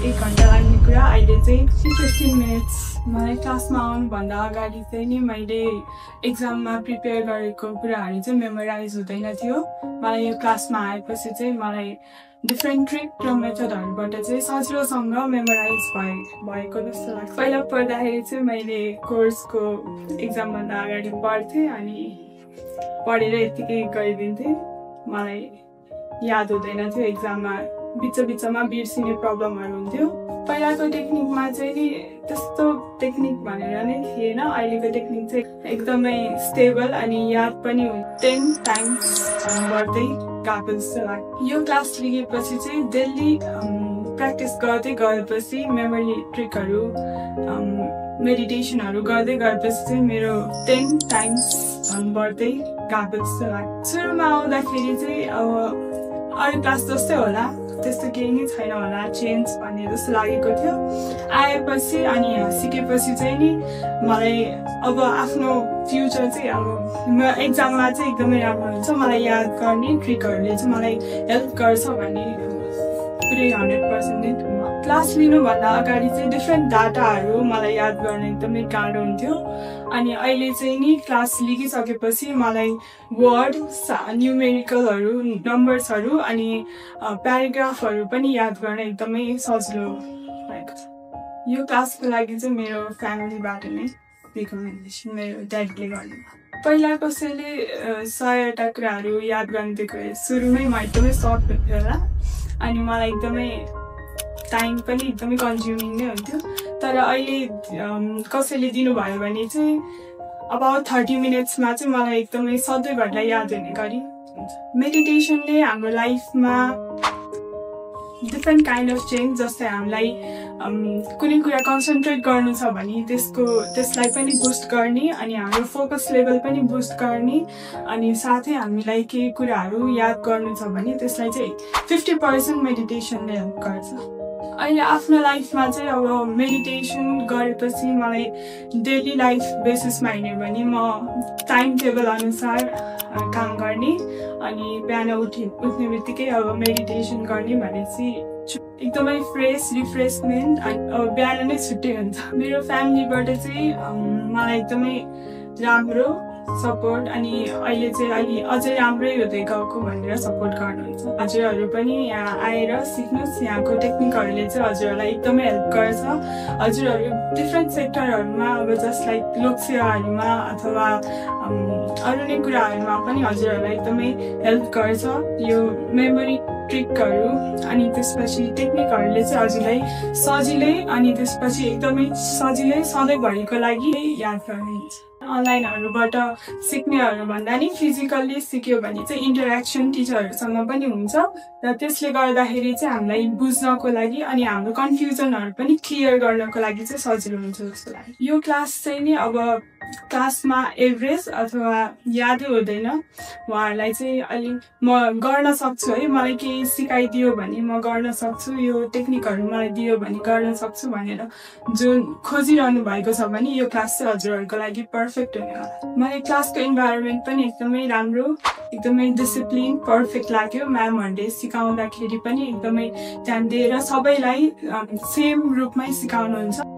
1 घण्टा लाग्ने कुरा अहिले चाहिँ 15 मिनट्स। मलाई क्लासमा आउनुभन्दा अगाडि चाहिँ नि मैले एक्जाममा प्रिपेयर गरेको कुराहरू चाहिँ मेमोराइज हुँदैन थियो। मलाई यो क्लासमा आएपछि चाहिँ मलाई डिफ्रेन्ट ट्रिक र मेथडहरूबाट चाहिँ सजिलोसँग मेमोराइज भएको जस्तो लाग्छ। पहिला पढ्दाखेरि चाहिँ मैले कोर्सको एक्जामभन्दा अगाडि पढ्थेँ अनि पढेर यतिकै गरिदिन्थेँ। मलाई याद हुँदैन थियो, एक्जाममा बिचमा बिर्सिने प्रब्लमहरू हुन्थ्यो। पहिलाको टेक्निकमा चाहिँ नि त्यस्तो टेक्निक भनेर नै थिएन। अहिलेको टेक्निक चाहिँ एकदमै स्टेबल अनि याद पनि हुन्छ। 10 टाइम्स बढ्दै गएको जस्तो लाग्छ। यो क्लास लिएपछि चाहिँ डेली प्र्याक्टिस गर्दै गएपछि मेमोरी ट्रिकहरू मेडिटेसनहरू गर्दै गएपछि चाहिँ मेरो 10 टाइम्स बढ्दै गएको जस्तो लाग्छ। सुरुमा आउँदाखेरि चाहिँ अब अरू क्लास जस्तै होला, त्यस्तो केही नै छैन होला चेन्ज भन्ने जस्तो लागेको थियो। आएपछि अनि सिकेपछि चाहिँ नि मलाई अब आफ्नो फ्युचर चाहिँ अब एक्जाममा चाहिँ एकदमै राम्रो हुन्छ। मलाई याद गर्ने ट्रिकहरूले चाहिँ मलाई हेल्प गर्छ भन्ने पुरै 100% नै। क्लास लिनुभन्दा अगाडि चाहिँ डिफ्रेन्ट डाटाहरू मलाई याद गर्न एकदमै गाह्रो हुन्थ्यो। अनि अहिले चाहिँ नि क्लास लिइसकेपछि मलाई वर्ड, न्युमेरिकलहरू, नम्बर्सहरू अनि प्याराग्राफहरू पनि याद गर्न एकदमै सजिलो भएको छ। यो क्लासको लागि चाहिँ मेरो फ्यामिलीबाट नै रिकमेन्डेसन मेरो ड्याडले गर्नुभयो। पहिला कसैले 100वटा कुराहरू याद गर्न दिएको सुरुमै म एकदमै सर्ट हुन्थ्यो होला अनि मलाई एकदमै टाइम पनि एकदमै कन्ज्युमिङ नै हुन्थ्यो। तर अहिले कसैले दिनुभयो भने चाहिँ अबाउट 30 मिनट्समा चाहिँ मलाई एकदमै सधैँभरि याद हुने गरी हुन्छ। मेडिटेसनले हाम्रो लाइफमा डिफ्रेन्ट काइन्ड अफ चेन्ज, जस्तै हामीलाई कुनै कुरा कन्सन्ट्रेट गर्नु छ भने त्यसलाई पनि बुस्ट गर्ने अनि हाम्रो फोकस लेभल पनि बुस्ट गर्ने अनि साथै हामीलाई केही कुराहरू याद गर्नु छ भने त्यसलाई चाहिँ 50% मेडिटेसनले हेल्प गर्छ। अहिले आफ्नो लाइफमा चाहिँ अब मेडिटेसन गरेपछि मलाई डेली लाइफ बेसिसमा हेर्ने भने म टाइम टेबल अनुसार काम गर्ने अनि बिहान उठ्ने बित्तिकै अब मेडिटेसन गर्ने भनेपछि एकदमै फ्रेस रिफ्रेसमेन्ट अब बिहान नै छुट्टै हुन्छ। मेरो फ्यामिलीबाट चाहिँ मलाई एकदमै राम्रो सपोर्ट अनि अहिले चाहिँ अलि अझै राम्रै हुँदै गएको भनेर सपोर्ट गर्नुहुन्छ। हजुरहरू पनि यहाँ आएर सिक्नुहोस्, यहाँको टेक्निकहरूले चाहिँ हजुरहरूलाई एकदमै हेल्प गर्छ। हजुरहरू डिफ्रेन्ट सेक्टरहरूमा अब जस्ट लाइक लोकसेवाहरूमा अथवा अरू नै कुराहरूमा पनि हजुरहरूलाई एकदमै हेल्प गर्छ। यो मेमोरी ट्रिकहरू अनि त्यसपछि टेक्निकहरूले चाहिँ हजुरलाई सजिलै अनि त्यसपछि एकदमै सजिलै सधैँभरिको लागि याद गर्नुहुन्छ। अनलाइनहरूबाट सिक्नेहरू भन्दा नि फिजिकल्ली सिक्यो भने चाहिँ इन्टरेक्सन टिचरहरूसँग पनि हुन्छ र त्यसले गर्दाखेरि चाहिँ हामीलाई बुझ्नको लागि अनि हाम्रो कन्फ्युजनहरू पनि क्लियर गर्नको लागि चाहिँ सजिलो हुन्छ जस्तो लाग्छ। यो क्लास चाहिँ नि अब क्लासमा एभरेज अथवा यादै हुँदैन, उहाँहरूलाई चाहिँ अलि म गर्न सक्छु है, मलाई केही सिकाइदियो भने म गर्न सक्छु, यो टेक्निकहरू मलाई दियो भने गर्न सक्छु भनेर जुन खोजिरहनु भएको छ भने यो क्लास चाहिँ हजुरहरूको लागि पर्फेक्ट हुने होला। मलाई क्लासको इन्भाइरोमेन्ट पनि एकदमै राम्रो, एकदमै डिसिप्लिन पर्फेक्ट लाग्यो। म्यामहरूले सिकाउँदाखेरि पनि एकदमै ध्यान दिएर सबैलाई सेम रूपमै सिकाउनुहुन्छ।